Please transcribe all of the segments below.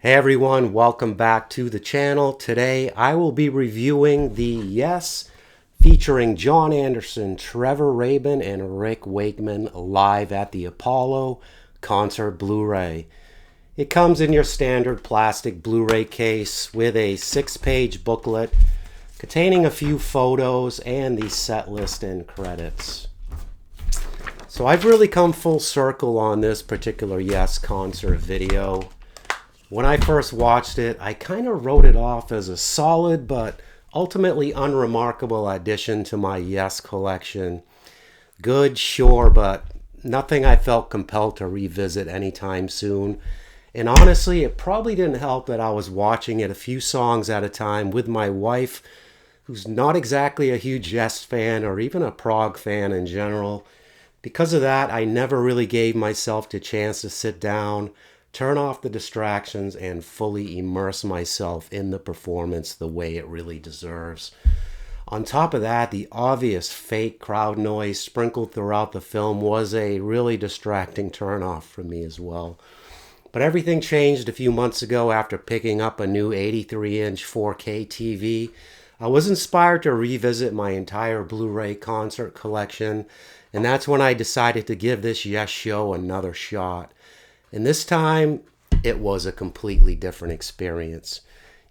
Hey everyone, welcome back to the channel. Today I will be reviewing the Yes featuring Jon Anderson, Trevor Rabin, and Rick Wakeman live at the Apollo concert Blu-ray. It comes in your standard plastic Blu-ray case with a 6-page booklet containing a few photos and the set list and credits. So I've really come full circle on this particular Yes concert video. When I first watched it, I kind of wrote it off as a solid but ultimately unremarkable addition to my Yes collection. Good, sure, but nothing I felt compelled to revisit anytime soon. And honestly, it probably didn't help that I was watching it a few songs at a time with my wife, who's not exactly a huge Yes fan or even a prog fan in general. Because of that, I never really gave myself the chance to sit down, turn off the distractions, and fully immerse myself in the performance the way it really deserves. On top of that, the obvious fake crowd noise sprinkled throughout the film was a really distracting turnoff for me as well. But everything changed a few months ago after picking up a new 83-inch 4K TV. I was inspired to revisit my entire Blu-ray concert collection, and that's when I decided to give this Yes show another shot. And this time, it was a completely different experience.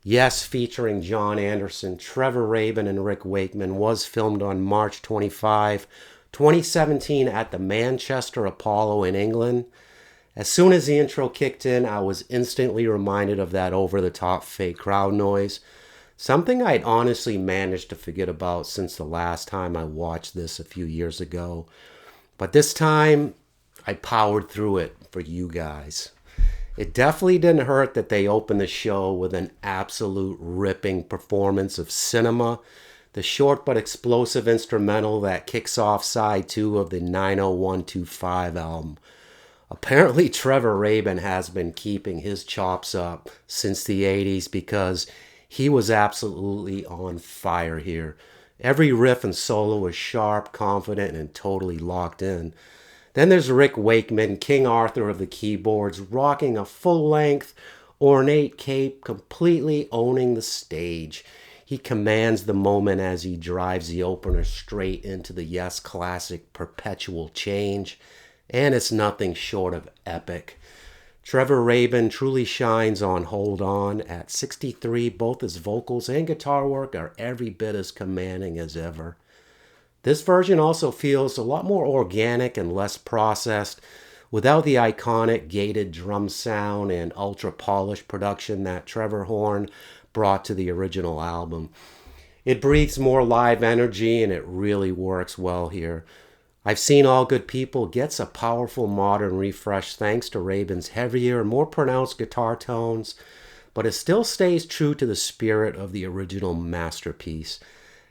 Yes, featuring Jon Anderson, Trevor Rabin, and Rick Wakeman was filmed on March 25, 2017 at the Manchester Apollo in England. As soon as the intro kicked in, I was instantly reminded of that over-the-top fake crowd noise, something I'd honestly managed to forget about since the last time I watched this a few years ago. But this time, I powered through it for you guys. It definitely didn't hurt that they opened the show with an absolute ripping performance of Cinema, the short but explosive instrumental that kicks off side 2 of the 90125 album. Apparently Trevor Rabin has been keeping his chops up since the 80s because he was absolutely on fire here. Every riff and solo was sharp, confident, and totally locked in. Then there's Rick Wakeman, King Arthur of the keyboards, rocking a full-length, ornate cape, completely owning the stage. He commands the moment as he drives the opener straight into the Yes classic Perpetual Change, and it's nothing short of epic. Trevor Rabin truly shines on Hold On. At 63, both his vocals and guitar work are every bit as commanding as ever. This version also feels a lot more organic and less processed, without the iconic gated drum sound and ultra-polished production that Trevor Horn brought to the original album. It breathes more live energy, and it really works well here. I've Seen All Good People gets a powerful modern refresh thanks to Rabin's heavier, more pronounced guitar tones, but it still stays true to the spirit of the original masterpiece.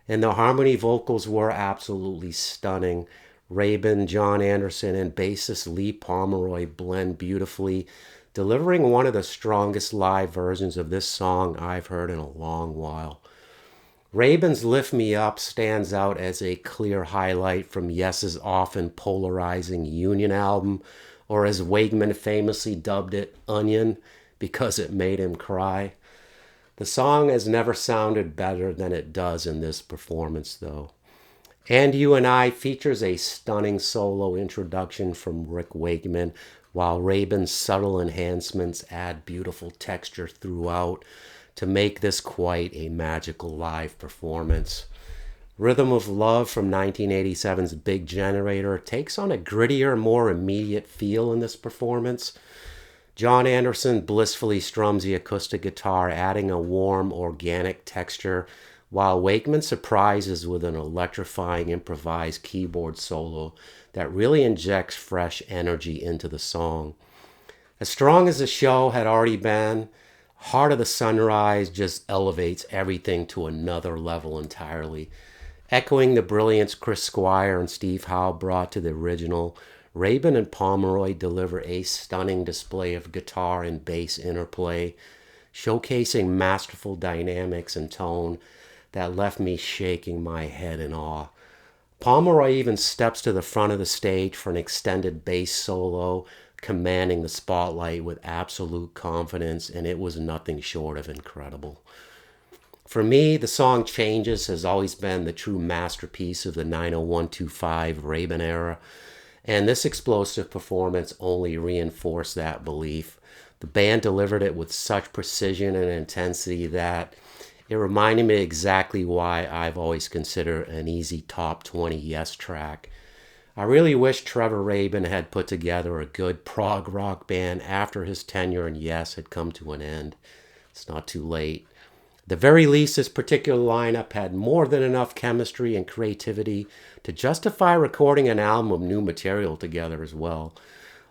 And the harmony vocals were absolutely stunning. Rabin, Jon Anderson, and bassist Lee Pomeroy blend beautifully, delivering one of the strongest live versions of this song I've heard in a long while. Rabin's Lift Me Up stands out as a clear highlight from Yes's often polarizing Union album, or as Wakeman famously dubbed it, Onion, because it made him cry. The song has never sounded better than it does in this performance, though. And You and I features a stunning solo introduction from Rick Wakeman, while Rabin's subtle enhancements add beautiful texture throughout to make this quite a magical live performance. Rhythm of Love from 1987's Big Generator takes on a grittier, more immediate feel in this performance. Jon Anderson blissfully strums the acoustic guitar, adding a warm, organic texture, while Wakeman surprises with an electrifying improvised keyboard solo that really injects fresh energy into the song. As strong as the show had already been, Heart of the Sunrise just elevates everything to another level entirely. Echoing the brilliance Chris Squire and Steve Howe brought to the original, Rabin and Pomeroy deliver a stunning display of guitar and bass interplay, showcasing masterful dynamics and tone that left me shaking my head in awe. Pomeroy even steps to the front of the stage for an extended bass solo commanding the spotlight with absolute confidence, and it was nothing short of incredible. For me, the song Changes has always been the true masterpiece of the 90125 Rabin era, and this explosive performance only reinforced that belief. The band delivered it with such precision and intensity that it reminded me exactly why I've always considered an easy top 20 Yes track. I really wish Trevor Rabin had put together a good prog rock band after his tenure in Yes had come to an end. It's not too late. At the very least, this particular lineup had more than enough chemistry and creativity to justify recording an album of new material together as well.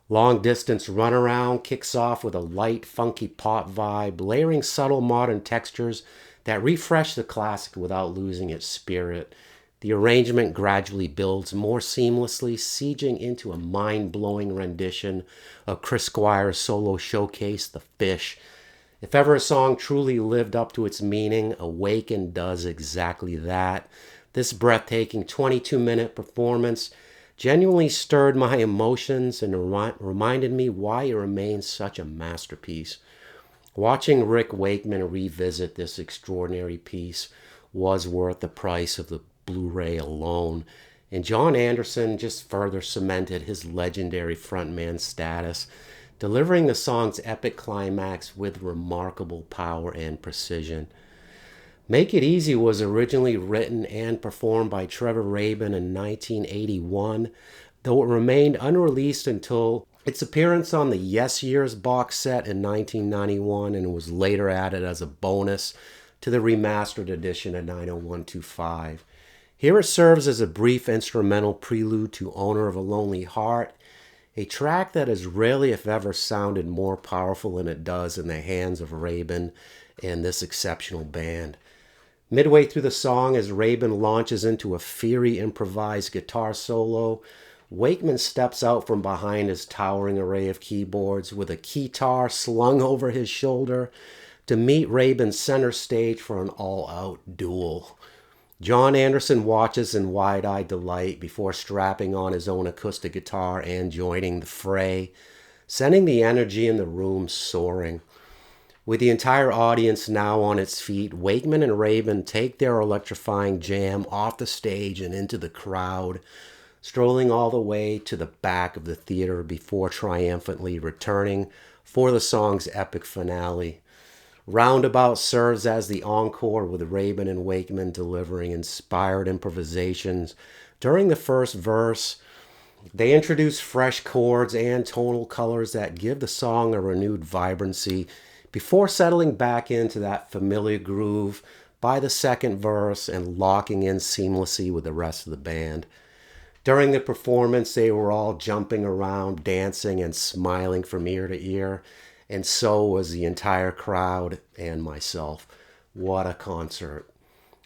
Long Distance Runaround kicks off with a light, funky pop vibe, layering subtle modern textures that refresh the classic without losing its spirit. The arrangement gradually builds more seamlessly, sieging into a mind-blowing rendition of Chris Squire's solo showcase, The Fish. If ever a song truly lived up to its meaning, Awaken does exactly that. This breathtaking 22-minute performance genuinely stirred my emotions and reminded me why it remains such a masterpiece. Watching Rick Wakeman revisit this extraordinary piece was worth the price of the Blu-ray alone, and Jon Anderson just further cemented his legendary frontman status, delivering the song's epic climax with remarkable power and precision. Make It Easy was originally written and performed by Trevor Rabin in 1981, though it remained unreleased until its appearance on the Yes Years box set in 1991, and was later added as a bonus to the remastered edition of 90125. Here it serves as a brief instrumental prelude to Owner of a Lonely Heart, a track that has rarely, if ever, sounded more powerful than it does in the hands of Rabin and this exceptional band. Midway through the song, as Rabin launches into a fiery improvised guitar solo, Wakeman steps out from behind his towering array of keyboards with a keytar slung over his shoulder to meet Rabin center stage for an all-out duel. Jon Anderson watches in wide-eyed delight before strapping on his own acoustic guitar and joining the fray, sending the energy in the room soaring. With the entire audience now on its feet, Wakeman and Rabin take their electrifying jam off the stage and into the crowd, strolling all the way to the back of the theater before triumphantly returning for the song's epic finale. Roundabout serves as the encore, with Rabin and Wakeman delivering inspired improvisations. During the first verse, they introduce fresh chords and tonal colors that give the song a renewed vibrancy before settling back into that familiar groove by the second verse and locking in seamlessly with the rest of the band. During the performance, they were all jumping around, dancing, and smiling from ear to ear, and so was the entire crowd and myself. What a concert.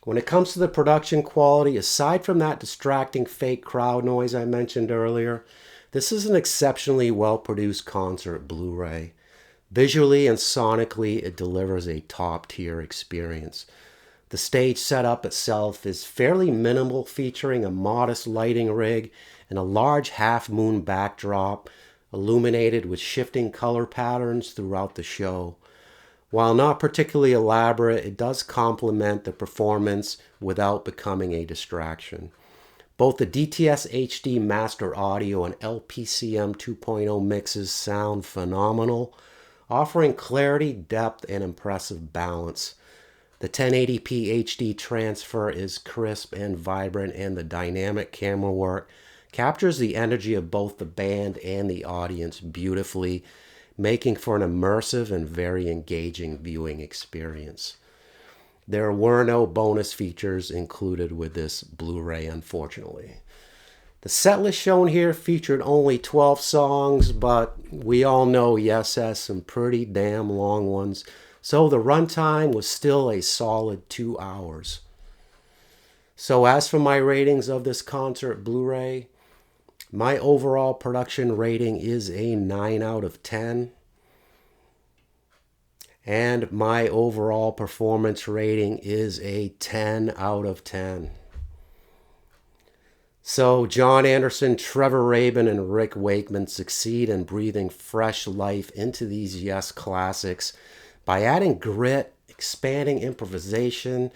When it comes to the production quality, aside from that distracting fake crowd noise I mentioned earlier, this is an exceptionally well-produced concert Blu-ray. Visually and sonically, it delivers a top-tier experience. The stage setup itself is fairly minimal, featuring a modest lighting rig and a large half-moon backdrop, illuminated with shifting color patterns throughout the show. While not particularly elaborate, it does complement the performance without becoming a distraction. Both the DTS HD Master Audio and LPCM 2.0 mixes sound phenomenal, offering clarity, depth, and impressive balance. The 1080p HD transfer is crisp and vibrant, and the dynamic camera work captures the energy of both the band and the audience beautifully, making for an immersive and very engaging viewing experience. There were no bonus features included with this Blu-ray, unfortunately. The setlist shown here featured only 12 songs, but we all know Yes has some pretty damn long ones, so the runtime was still a solid 2 hours. So as for my ratings of this concert Blu-ray, my overall production rating is a 9 out of 10. And my overall performance rating is a 10 out of 10. So Jon Anderson, Trevor Rabin, and Rick Wakeman succeed in breathing fresh life into these Yes classics by adding grit, expanding improvisation,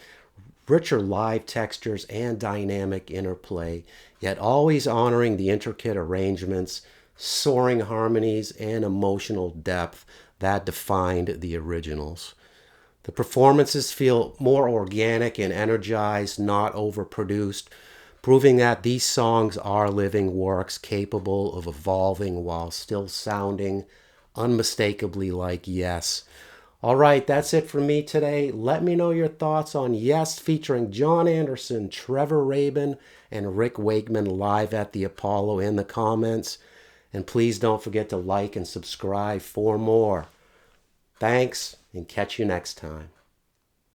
richer live textures, and dynamic interplay, yet always honoring the intricate arrangements, soaring harmonies, and emotional depth that defined the originals. The performances feel more organic and energized, not overproduced, proving that these songs are living works capable of evolving while still sounding unmistakably like Yes. All right, that's it for me today. Let me know your thoughts on Yes featuring Jon Anderson, Trevor Rabin, and Rick Wakeman live at the Apollo in the comments. And please don't forget to like and subscribe for more. Thanks, and catch you next time.